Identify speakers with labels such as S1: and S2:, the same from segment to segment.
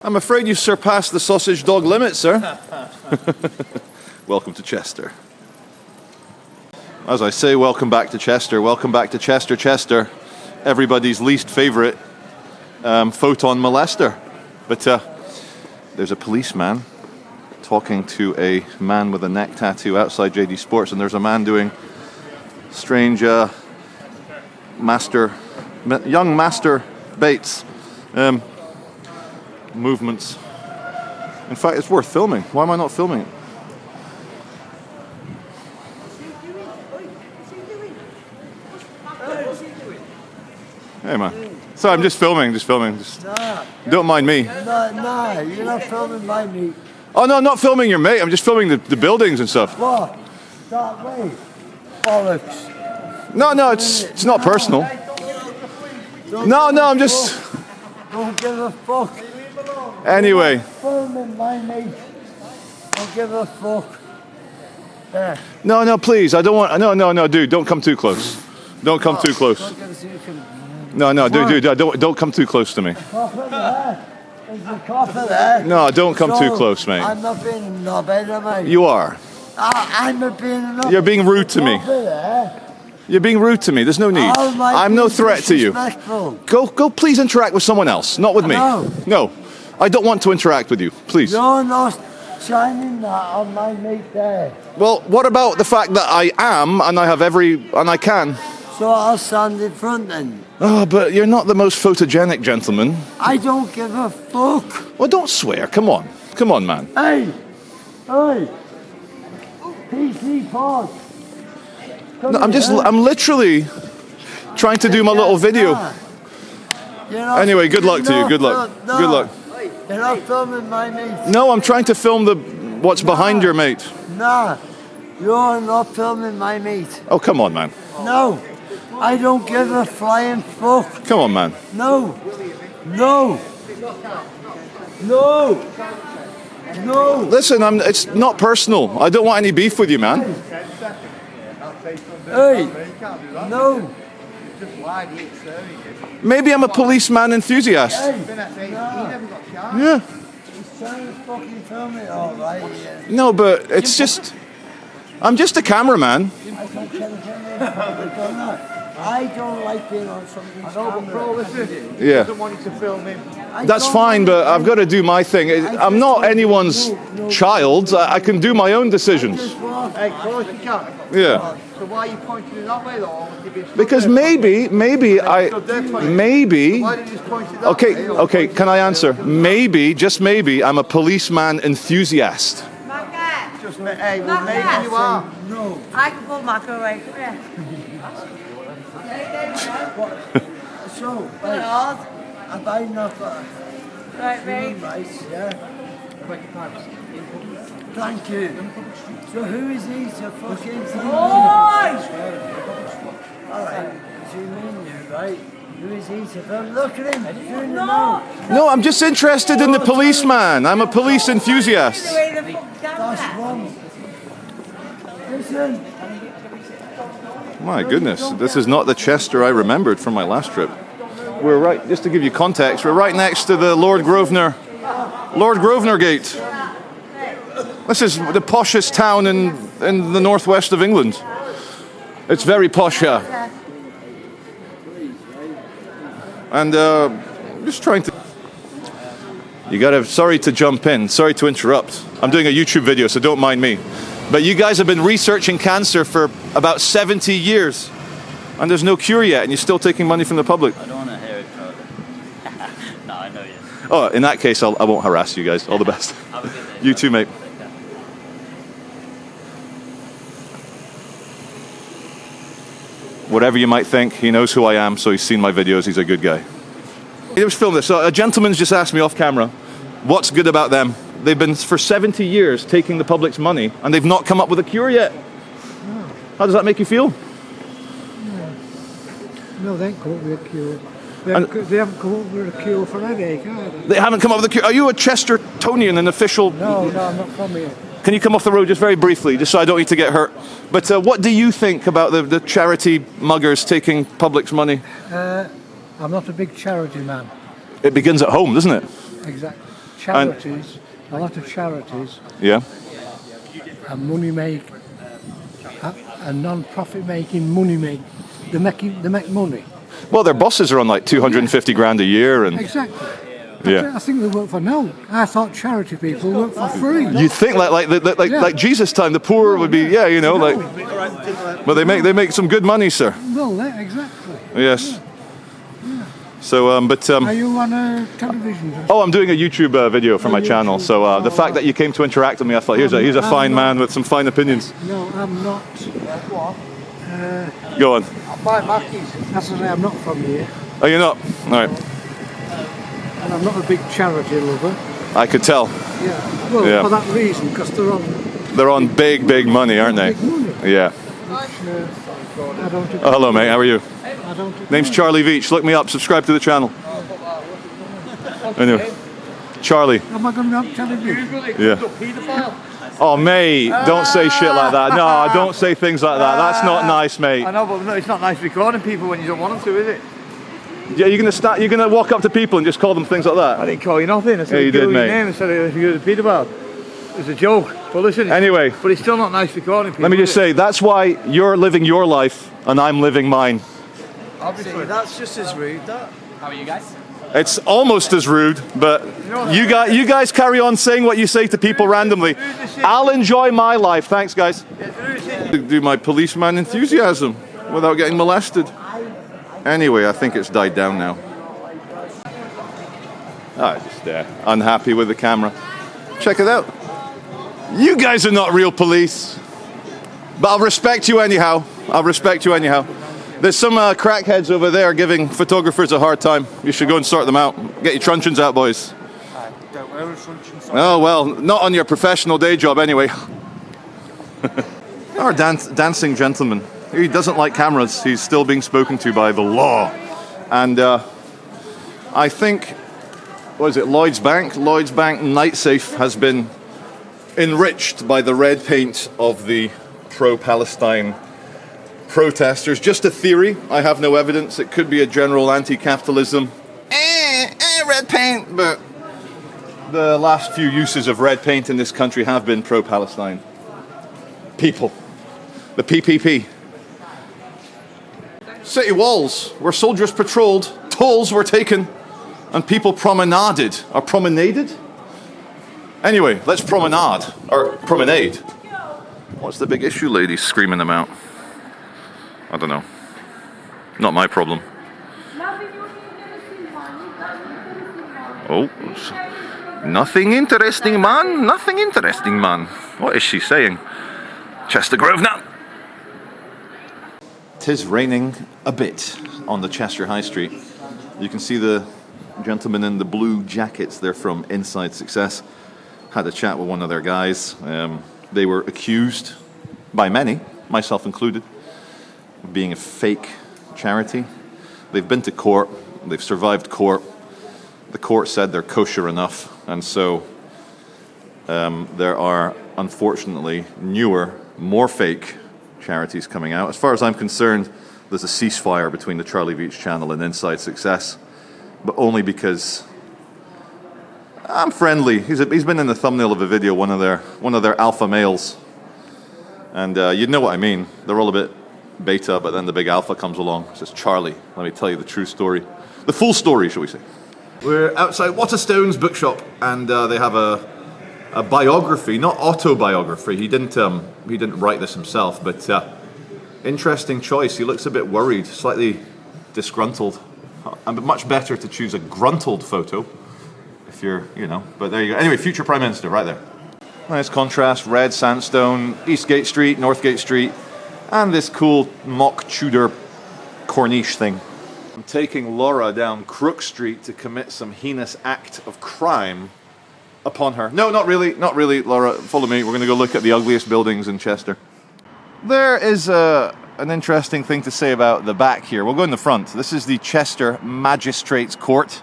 S1: I'm afraid you've surpassed the sausage dog limit, sir. Welcome to Chester. As I say, welcome back to Chester. Welcome back to Chester, Chester. Everybody's least favourite photon molester. But there's a policeman talking to a man with a neck tattoo outside JD Sports, and there's a man doing strange young master baits. Movements. In fact, it's worth filming. Why am I not filming it? Hey man. Sorry, I'm just filming. Just don't mind me.
S2: No, you're not filming my meat.
S1: Oh no, I'm not filming your mate. I'm just filming the buildings and stuff.
S2: What? That way? Bollocks.
S1: No, it's not personal. No, I'm just.
S2: Don't give a fuck.
S1: Anyway.
S2: Filming my mate. Don't give a fuck. There.
S1: No, please. I don't want. No, dude. Don't come too close. Don't come too close. No, dude. Don't come too close to me.
S2: Copper there. Is the copper there?
S1: No, don't come too close, mate.
S2: I'm not being a knobhead, am I?
S1: You are.
S2: I'm not being a knobhead.
S1: You're being rude to me. You're being rude to me. There's no need. I'm no threat to you. Go, please interact with someone else, not with me. No, I don't want to interact with you. Please.
S2: You're not shining that on my mate there.
S1: Well, what about the fact that I am, and I have and I can?
S2: So I'll stand in front then.
S1: Oh, but you're not the most photogenic gentleman.
S2: I don't give a fuck.
S1: Well, don't swear. Come on, man.
S2: Hey, PC pause.
S1: No, I'm literally trying to do my little video. Anyway, good luck to you. Good luck. Good luck.
S2: You're not filming my mate.
S1: No, I'm trying to film what's behind your mate.
S2: Nah, you're not filming my mate.
S1: Oh, come on, man.
S2: No, I don't give a flying fuck.
S1: Come on, man.
S2: No.
S1: Listen, it's not personal. I don't want any beef with you, man.
S2: Hey, no.
S1: Maybe I'm a policeman enthusiast. Yeah.
S2: He's trying to fucking film it all right. Yeah.
S1: No, but it's just. I'm just a cameraman.
S2: I don't like being on somebody's camera.
S1: Yeah.
S3: Doesn't want you to film him.
S1: That's fine, but I've got to do my thing. I'm not anyone's child. I can do my own decisions.
S3: Hey, of course you can.
S1: Yeah.
S3: So why are you pointing it that way though?
S1: Because maybe.
S3: Why did you just point it that way?
S1: Okay, can I answer? Maybe, just maybe, I'm a policeman enthusiast.
S3: Hey, well, maybe you are.
S2: No.
S4: I can pull Marco away from here.
S2: So, have I not got
S4: Right, mate.
S2: rights, yeah? Thank you. So who is he to fucking
S4: Oi!
S2: Alright, so you mean you, right? Who is he to film? Look at him, he's doing the mouth.
S1: No, I'm just interested in the policeman. I'm a police enthusiast.
S2: That's wrong. Listen.
S1: My goodness, this is not the Chester I remembered from my last trip. We're right, just to give you context, we're right next to the Lord Grosvenor Gate. This is the poshest town in the northwest of England. It's very posh here. And just trying to... sorry to jump in, sorry to interrupt. I'm doing a YouTube video, so don't mind me. But you guys have been researching cancer for about 70 years. And there's no cure yet, and you're still taking money from the public.
S5: I don't want to hear it, Charlie. No, I know you.
S1: Oh, in that case, I won't harass you guys. All the best.
S5: Have a good day.
S1: You too, mate. Whatever you might think, he knows who I am, so he's seen my videos. He's a good guy. Let's film this. So a gentleman's just asked me off camera, what's good about them? They've been for 70 years taking the public's money, and they've not come up with a cure yet.
S6: No.
S1: How does that make you feel?
S6: No, they ain't come up with a cure. They haven't come up with a cure for headache either.
S1: They haven't come up with a cure. Are you a Chestertonian, an official?
S6: No, I'm not from here.
S1: Can you come off the road just very briefly, just so I don't need to get hurt? But what do you think about the charity muggers taking public's money?
S6: I'm not a big charity man.
S1: It begins at home, doesn't it?
S6: Exactly. charities, a lot of charities,
S1: Yeah.
S6: and non-profit making money make. They make money.
S1: Well, their bosses are on like 250 grand a year, and
S6: Exactly.
S1: yeah.
S6: I think they work for no. I thought charity people work for free.
S1: You think like Jesus' time, the poor would be but they make some good money, sir.
S6: Well, exactly.
S1: Yes. So,
S6: Are you on television?
S1: oh, I'm doing a YouTube video for my channel. So the fact that you came to interact with me, I thought here's a fine man with some fine opinions.
S6: No, I'm not.
S1: Go on.
S6: That's to say, I'm not from here,
S1: Oh, you're not? All right.
S6: and I'm not a big charity lover.
S1: I could tell.
S6: Yeah. Well,
S1: Yeah.
S6: for that reason, because
S1: They're on big money, aren't they?
S6: big money.
S1: Yeah.
S6: I don't.
S1: Oh, hello, mate. How are you?
S6: I don't.
S1: Name's Charlie Veitch. Look me up. Subscribe to the channel. Anyway, Charlie.
S6: Am I going to be on television?
S1: Yeah. Oh, mate, don't say shit like that. No, don't say things like that. That's not nice, mate.
S3: I know, but no, it's not nice recording people when you don't want them to, is it?
S1: Yeah, you're gonna walk up to people and just call them things like
S3: I
S1: that.
S3: didn't call you nothing. I said
S1: Yeah, you did,
S3: your
S1: mate.
S3: name and said you're the paedophile. It's a joke. But listen,
S1: Anyway,
S3: but it's still not nice recording people.
S1: let me just
S3: is it?
S1: say, that's why you're living your life and I'm living mine.
S3: Obviously, that's just as rude. That.
S5: How are you guys?
S1: It's almost as rude, but you guys carry on saying what you say to people randomly. I'll enjoy my life. Thanks, guys. Do my policeman enthusiasm without getting molested. Anyway, I think it's died down now. I'm just unhappy with the camera. Check it out. You guys are not real police, but I'll respect you anyhow. There's some crackheads over there giving photographers a hard time. You should go and sort them out. Get your truncheons out, boys.
S5: Don't wear a truncheon.
S1: Oh, well, not on your professional day job anyway. Our dancing gentleman. He doesn't like cameras. He's still being spoken to by the law. And I think, what is it, Lloyd's Bank? Lloyd's Bank night safe has been enriched by the red paint of the pro-Palestine protesters. Just a theory. I have no evidence. It could be a general anti-capitalism. Red paint, but the last few uses of red paint in this country have been pro-Palestine people. The PPP. City walls where soldiers patrolled, tolls were taken, and people promenaded. Or promenaded? Anyway, let's promenade. Or promenade. What's the big issue, ladies screaming them out? I don't know. Not my problem. Oh, nothing interesting, man. Nothing interesting, man. What is she saying? Chester Grosvenor. 'Tis raining a bit on the Chester High Street. You can see the gentlemen in the blue jackets. They're from Inside Success. Had a chat with one of their guys. They were accused by many, myself included, of being a fake charity. They've been to court. They've survived court. The court said they're kosher enough, and so there are, unfortunately, newer, more fake charities coming out. As far as I'm concerned, there's a ceasefire between the Charlie Veitch channel and Inside Success, but only because I'm friendly. He's been in the thumbnail of a video, one of their alpha males, and you know what I mean. They're all a bit beta, but then the big alpha comes along. Says, Charlie, let me tell you the true story, the full story, shall we say? We're outside Waterstone's bookshop, and they have a biography, not autobiography. He didn't write this himself, but interesting choice. He looks a bit worried, slightly disgruntled. And much better to choose a gruntled photo, if you're, But there you go. Anyway, future Prime Minister, right there. Nice contrast: red sandstone, Eastgate Street, Northgate Street, and this cool mock Tudor corniche thing. I'm taking Laura down Crook Street to commit some heinous act of crime upon her. No, not really, Laura. Follow me. We're going to go look at the ugliest buildings in Chester. There is an interesting thing to say about the back here. We'll go in the front. This is the Chester Magistrates Court.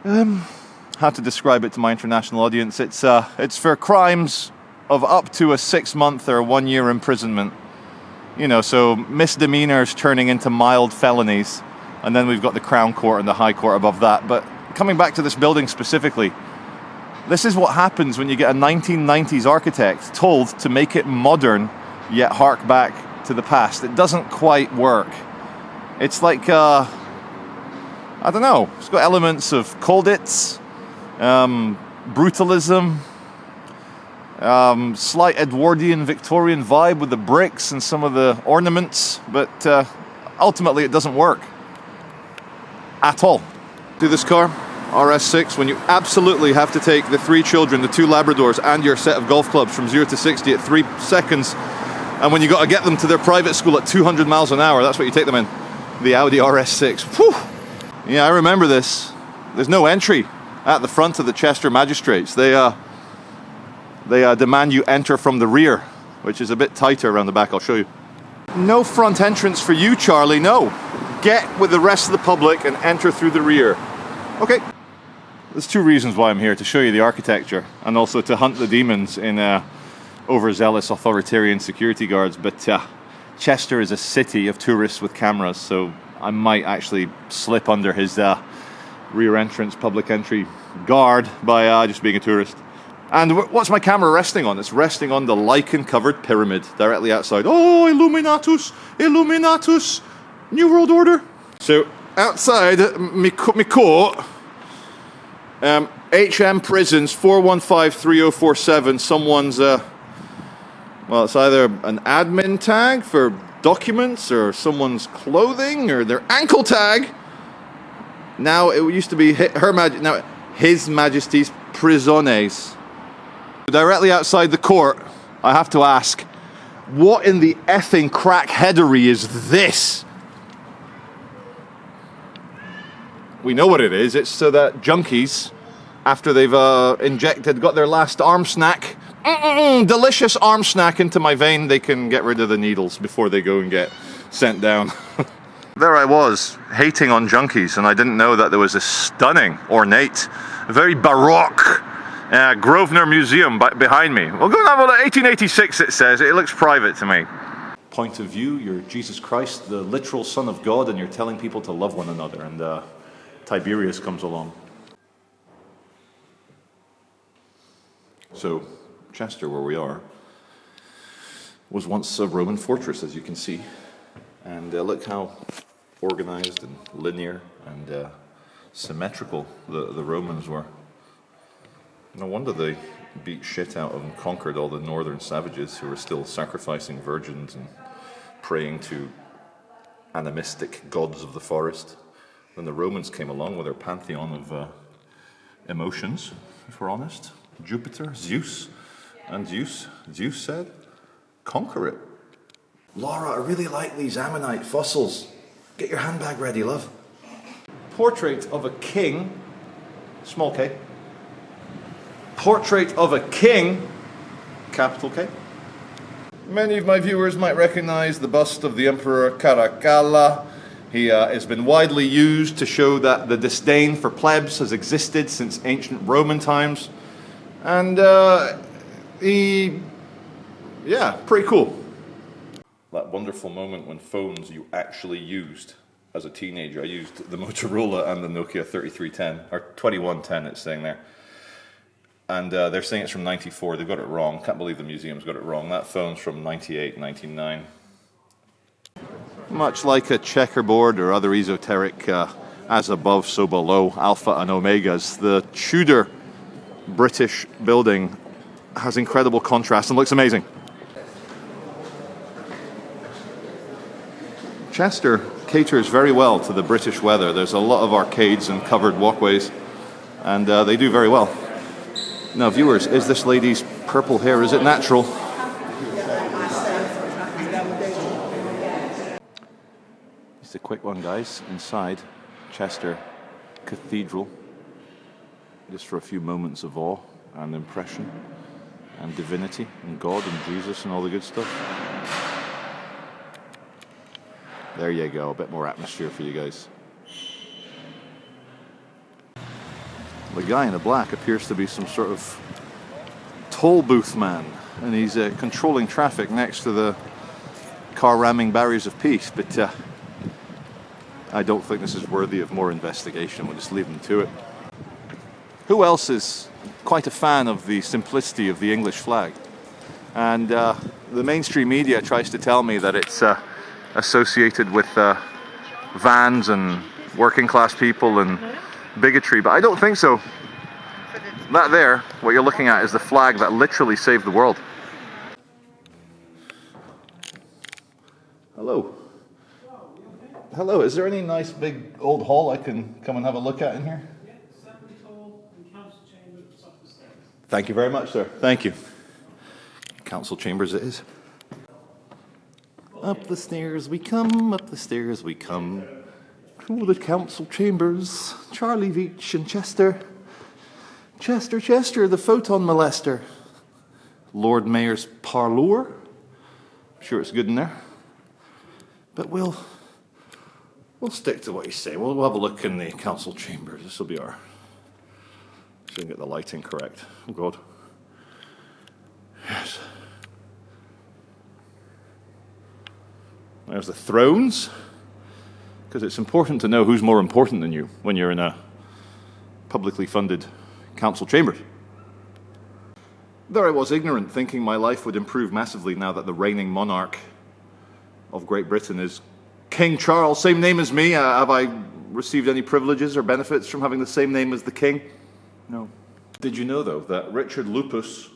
S1: How to describe it to my international audience? It's for crimes of up to a 6-month or 1 year imprisonment. So misdemeanors turning into mild felonies, and then we've got the Crown Court and the High Court above that. But coming back to this building specifically, This is what happens when you get a 1990s architect told to make it modern, yet hark back to the past. It doesn't quite work. It's like, I don't know, it's got elements of Colditz, brutalism, slight Edwardian Victorian vibe with the bricks and some of the ornaments, but ultimately it doesn't work at all. Do this car, RS6, when you absolutely have to take the 3 children, the 2 Labradors, and your set of golf clubs from 0 to 60 at 3 seconds, and when you got to get them to their private school at 200 miles an hour, that's what you take them in. The Audi RS6. Whew. Yeah, I remember this. There's no entry at the front of the Chester magistrates. They demand you enter from the rear, which is a bit tighter around the back. I'll show you. No front entrance for you, Charlie. No. Get with the rest of the public and enter through the rear. Okay. There's 2 reasons why I'm here: to show you the architecture and also to hunt the demons in overzealous authoritarian security guards. But Chester is a city of tourists with cameras, so I might actually slip under his rear entrance, public entry guard by just being a tourist. And what's my camera resting on? It's resting on the lichen-covered pyramid directly outside. Oh, Illuminatus! Illuminatus! New World Order! So, outside me court, HM Prisons 4153047, someone's, well, it's either an admin tag for documents or someone's clothing or their ankle tag. Now, it used to be His Majesty's Prisones. Directly outside the court, I have to ask, what in the effing crackheadery is this? We know what it is. It's so that junkies, after they've got their last arm snack, delicious arm snack into my vein, they can get rid of the needles before they go and get sent down. There I was, hating on junkies, and I didn't know that there was a stunning, ornate, very baroque Grosvenor Museum behind me. Well, go and have a look. 1886 it says. It looks private to me. Point of view, you're Jesus Christ, the literal Son of God, and you're telling people to love one another, and Tiberius comes along. So, Chester, where we are, was once a Roman fortress, as you can see. And look how organized and linear and symmetrical the Romans were. No wonder they beat shit out of and conquered all the northern savages who were still sacrificing virgins and praying to animistic gods of the forest. When the Romans came along with their pantheon of emotions, if we're honest, Jupiter, Zeus, and Zeus said, conquer it. Laura, I really like these ammonite fossils. Get your handbag ready, love. Portrait of a king, small k. Portrait of a king, capital K. Many of my viewers might recognize the bust of the Emperor Caracalla. He has been widely used to show that the disdain for plebs has existed since ancient Roman times. And yeah, pretty cool. That wonderful moment when phones you actually used as a teenager. I used the Motorola and the Nokia 3310, or 2110 it's saying there. And they're saying it's from 94. They've got it wrong. Can't believe the museum's got it wrong. That phone's from 98, 99. Much like a checkerboard or other esoteric as above, so below, alpha and omegas, the Tudor British building has incredible contrast and looks amazing. Chester caters very well to the British weather. There's a lot of arcades and covered walkways, and they do very well. Now, viewers, is this lady's purple hair, is it natural? Just a quick one, guys, inside Chester Cathedral, just for a few moments of awe and impression and divinity and God and Jesus and all the good stuff. There you go, a bit more atmosphere for you guys. The guy in the black appears to be some sort of toll booth man, and he's controlling traffic next to the car ramming barriers of peace, but I don't think this is worthy of more investigation. We'll just leave them to it. Who else is quite a fan of the simplicity of the English flag. And the mainstream media tries to tell me that it's associated with vans and working class people and bigotry, but I don't think so. That there, what you're looking at, is the flag that literally saved the world. Hello. Hello, is there any nice big old hall I can come and have a look at in here?
S7: Yeah, 7th hall and council chambers up the stairs.
S1: Thank you very much, sir. Thank you. Council chambers it is. Up the stairs we come, up the stairs we come. To the council chambers. Charlie Veitch and Chester. Chester, the photon molester. Lord Mayor's parlour. I'm sure it's good in there. But we'll stick to what you say. We'll have a look in the council chambers. This will be our... See if we can get the lighting correct. Oh, God. Yes. There's the thrones. Because it's important to know who's more important than you when you're in a publicly funded council chamber. There I was, ignorant, thinking my life would improve massively now that the reigning monarch of Great Britain is King Charles, same name as me. Have I received any privileges or benefits from having the same name as the king? No. Did you know, though, that Richard Lupus,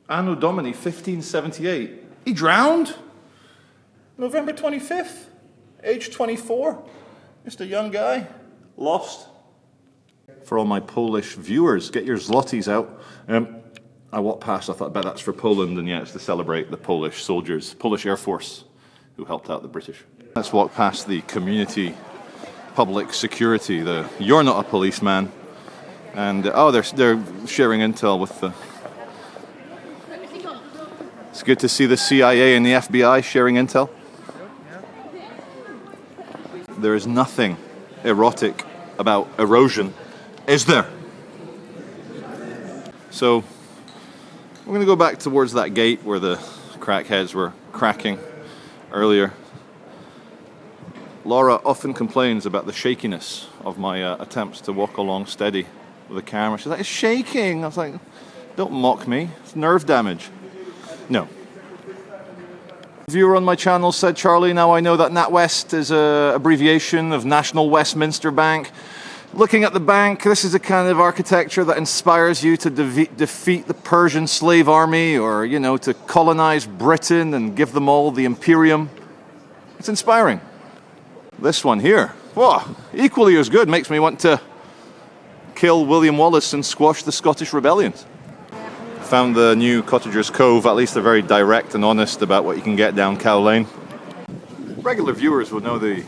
S1: Anno Domini 1578, he drowned? November 25th, age 24. Just a young guy, lost. For all my Polish viewers, get your zlotys out. I walked past, I thought, I bet that's for Poland, and yeah, it's to celebrate the Polish soldiers, Polish Air Force, who helped out the British. Let's walk past the community public security, the "You're Not a Policeman," and oh, they're sharing intel with the... It's good to see the CIA and the FBI sharing intel. There is nothing erotic about erosion, is there? So, we're going to go back towards that gate where the crackheads were cracking earlier. Laura often complains about the shakiness of my attempts to walk along steady with the camera. She's like, it's shaking. I was like, don't mock me. It's nerve damage. No. Viewer on my channel said, Charlie, now I know that NatWest is an abbreviation of National Westminster Bank. Looking at the bank, this is a kind of architecture that inspires you to defeat the Persian slave army, or, you know, to colonize Britain and give them all the imperium. It's inspiring. This one here, whoa, equally as good, makes me want to kill William Wallace and squash the Scottish rebellions. Found the new Cottagers Cove. At least they're very direct and honest about what you can get down Cow Lane. Regular viewers will know the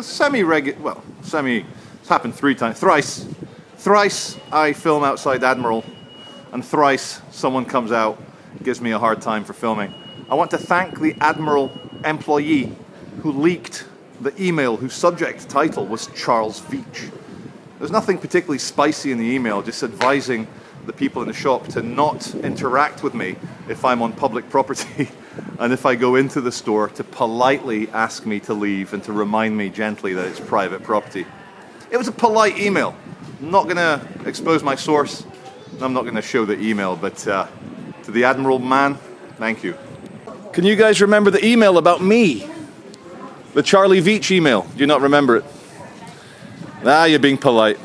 S1: semi-regular, it's happened thrice I film outside Admiral, and thrice someone comes out, gives me a hard time for filming. I want to thank the Admiral employee who leaked the email whose subject title was Charles Veitch. There's nothing particularly spicy in the email, just advising the people in the shop to not interact with me if I'm on public property, and if I go into the store, to politely ask me to leave and to remind me gently that it's private property. It was a polite email. I'm not going to expose my source, and I'm not going to show the email, but to the Admiral man, thank you. Can you guys remember the email about me? The Charlie Veitch email. Do you not remember it? Ah, you're being polite.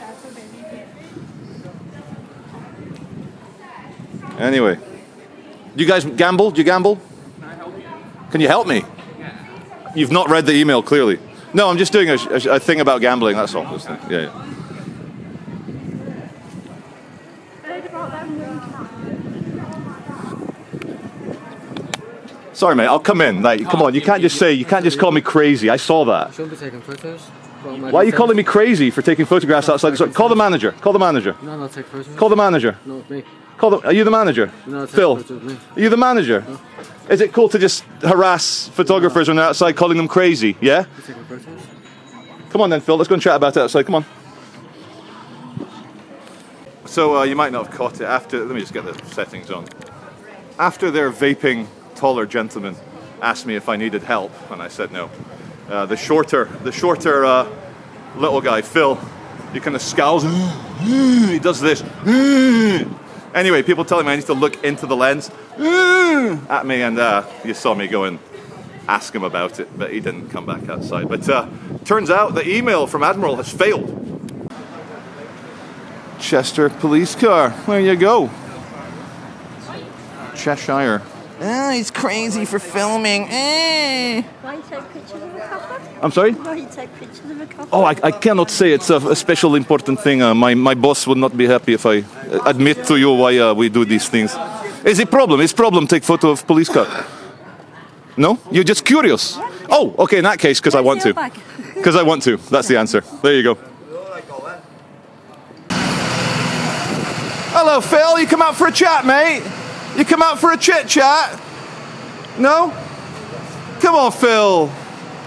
S1: Anyway, do you guys gamble? Do you gamble? Can I help you? Can you help me? Yeah. You've not read the email, clearly. No, I'm just doing a thing about gambling, that's all. Yeah. Sorry, mate, I'll come in. Like, come on, you can't just call me crazy. I saw that.
S8: You shouldn't be taking photos.
S1: Why are you calling me crazy for taking photographs outside the store? Call the manager. Call the manager.
S8: No, not take photos.
S1: Call the manager.
S8: No, it's me.
S1: Are you the manager?
S8: No,
S1: Phil,
S8: with me.
S1: are you the manager?
S8: No.
S1: Is it cool to just harass photographers when they're outside, calling them crazy? Yeah?
S8: You taking photos?
S1: Come on then, Phil, let's go and chat about it outside, come on. So you might not have caught it after, let me just get the settings on. After their vaping taller gentleman asked me if I needed help, and I said no. The shorter little guy, Phil, He kind of scowls. He does this. Anyway, people telling me I need to look into the lens at me, and you saw me go and ask him about it, but he didn't come back outside. But turns out the email from Admiral has failed. Chester police car. There you go. Cheshire. He's crazy for filming.
S8: Why you take pictures of a couple?
S1: I'm sorry?
S8: Why you take pictures of a couple?
S1: Oh, I cannot say. It's a special important thing. My boss would not be happy if I admit to you why we do these things. Is it problem? Is problem take photo of police car? No? You're just curious? Oh, okay, in that case, because I want to. Because I want to. That's the answer. There you go. Hello, Phil. You come out for a chat, mate? You come out for a chit-chat? No? Come on, Phil.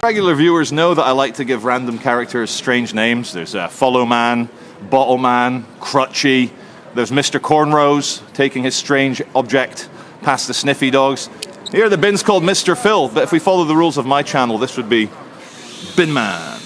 S1: Regular viewers know that I like to give random characters strange names. There's Follow Man, Bottle Man, Crutchy. There's Mr. Cornrows taking his strange object past the sniffy dogs. Here the bin's called Mr. Phil, but if we follow the rules of my channel, this would be Bin Man.